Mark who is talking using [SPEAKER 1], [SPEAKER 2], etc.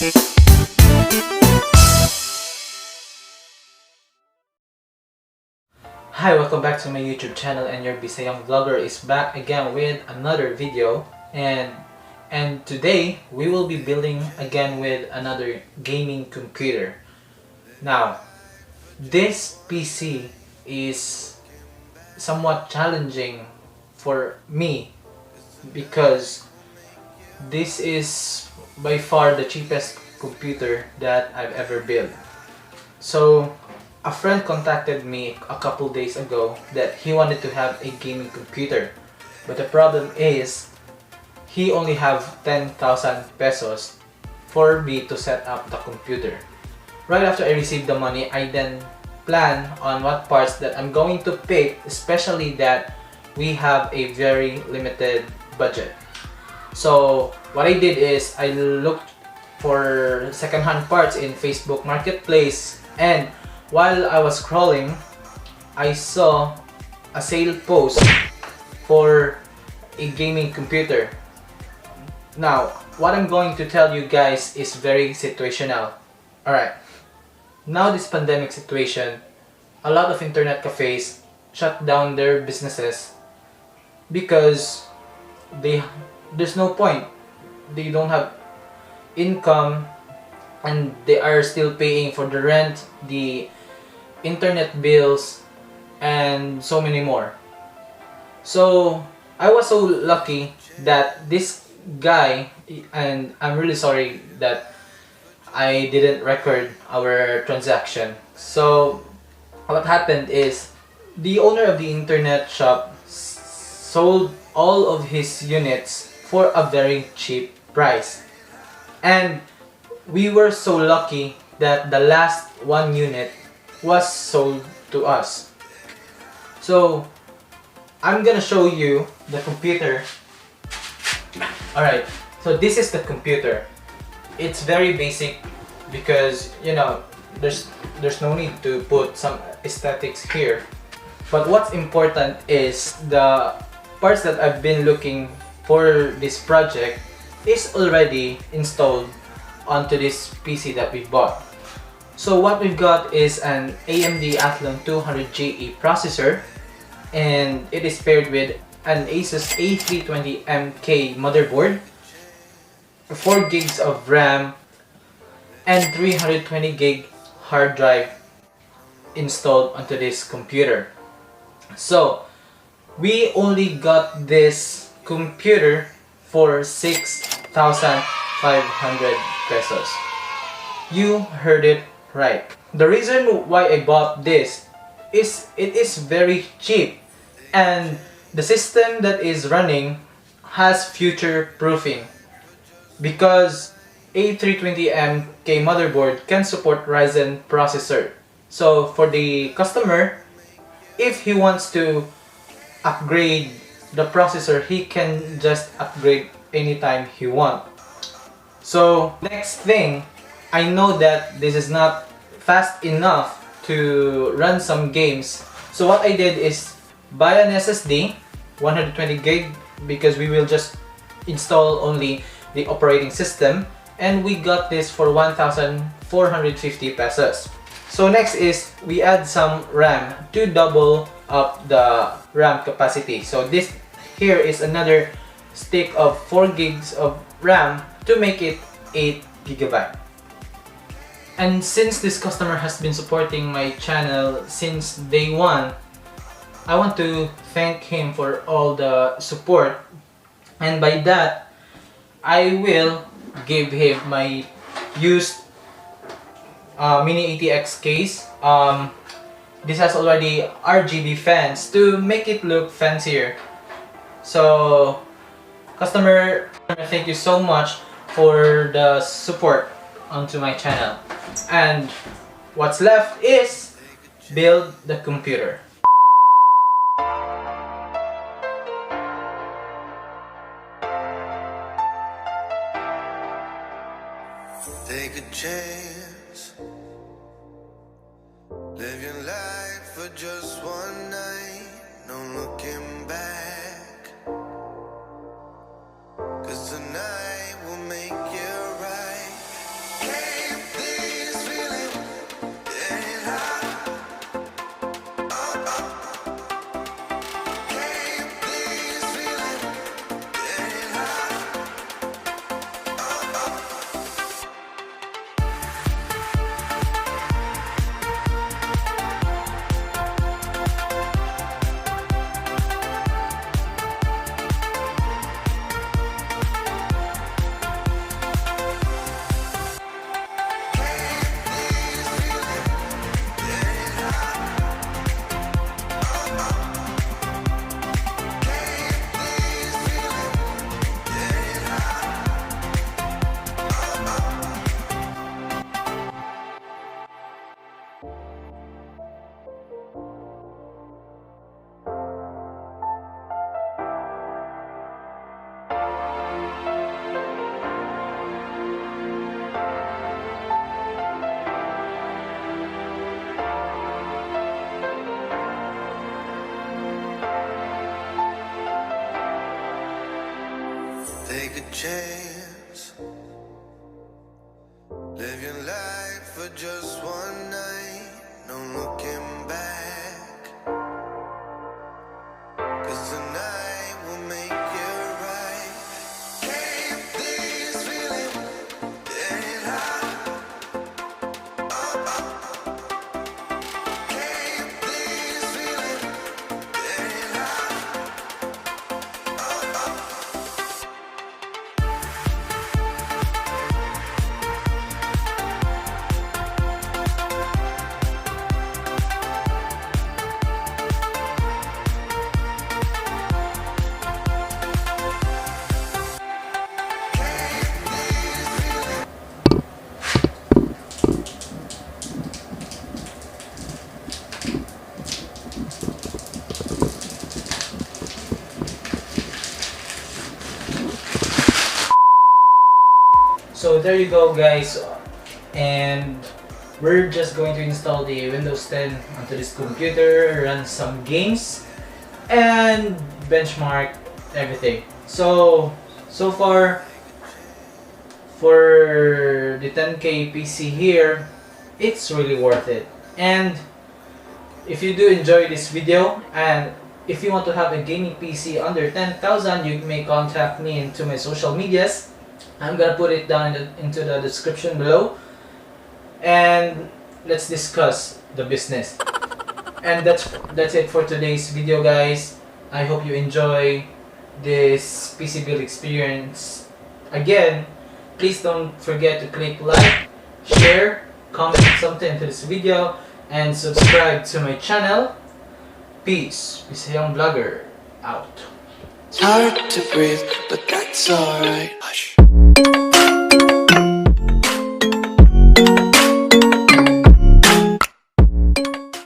[SPEAKER 1] Hi, welcome back to my YouTube channel, and your Bisayang vlogger is back again with another video, and today we will be building again with another gaming computer. Now, this PC is somewhat challenging for me because this is by far the cheapest computer that I've ever built. So a friend contacted me a couple days ago that he wanted to have a gaming computer, but the problem is he only have 10,000 pesos for me to set up the computer. Right after I received the money, I then plan on what parts that I'm going to pick, especially that we have a very limited budget. So what I did is I looked for second-hand parts in Facebook Marketplace, and while I was scrolling, I saw a sale post for a gaming computer. Now, what I'm going to tell you guys is very situational. Alright, now this pandemic situation, a lot of internet cafes shut down their businesses because there's no point. They don't have income and they are still paying for the rent, the internet bills, and so many more. So I was so lucky that this guy, and I'm really sorry that I didn't record our transaction. So what happened is the owner of the internet shop sold all of his units for a very cheap price, and we were so lucky that the last one unit was sold to us. So I'm gonna show you the computer. Alright, so this is the computer. It's very basic because, you know, there's no need to put some aesthetics here. But what's important is the parts that I've been looking for this project is already installed onto this PC that we bought. So what we've got is an AMD athlon200 processor, and it is paired with an Asus A320MK motherboard, 4 gigs of RAM, and 320 gig hard drive installed onto this computer. So we only got this computer for 6,500 pesos. You heard it right. The reason why I bought this is it is very cheap, and the system that is running has future proofing because A320MK motherboard can support Ryzen processor. So for the customer, if he wants to upgrade the processor, he can just upgrade anytime he wants. So next thing, I know that this is not fast enough to run some games. So what I did is buy an SSD, 120 gig, because we will just install only the operating system, and we got this for 1,450 pesos. So next is we add some RAM to double up the RAM capacity. So this here is another stick of 4 gigs of RAM to make it 8 gigabyte. And since this customer has been supporting my channel since day one, I want to thank him for all the support, and by that I will give him my used mini ATX case. This has already RGB fans to make it look fancier. So customer, thank you so much for the support onto my channel. And what's left is build the computer.
[SPEAKER 2] Take a chance, live your life for just one night, no looking back, 'cause tonight will make you right. chance. Live your life for just one night, no looking back. 'Cause tonight will make you right. Keep this feeling, get it high. Oh, oh. Keep this feeling, get it high. Oh, oh.
[SPEAKER 1] So there you go, guys, and we're just going to install the Windows 10 onto this computer, run some games, and benchmark everything. So far for the 10K PC here, it's really worth it. And if you do enjoy this video, and if you want to have a gaming PC under 10,000, you may contact me into my social medias. I'm gonna put it down into the description below, and let's discuss the business. And that's it for today's video, guys. I hope you enjoy this PC build experience. Again, please don't forget to click like, share, comment something to this video, and subscribe to my channel. Peace. Bisayang Vlogger out.
[SPEAKER 2] It's hard to breathe, but that's alright. Hush.